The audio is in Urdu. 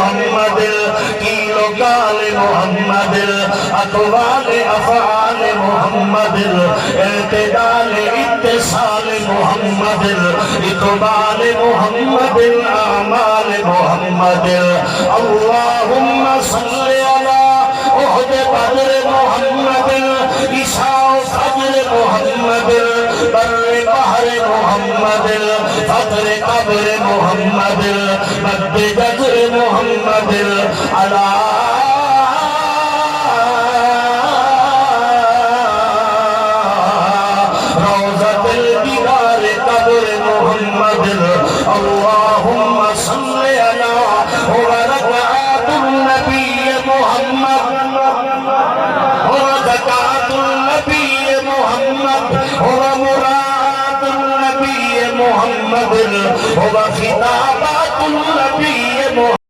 محمد قال محمد اقوال افعال محمد اعتدال اتصال محمد اقبال محمد اعمال محمد اللهم صل على احد بدر محمد عشاء فجر محمد بر بحر محمد فجر قبر محمد مد جزر محمد على روضة الديار قبر محمد اللهم صل على وركعات النبي محمد وركعات النبي محمد ومراد النبي محمد وختام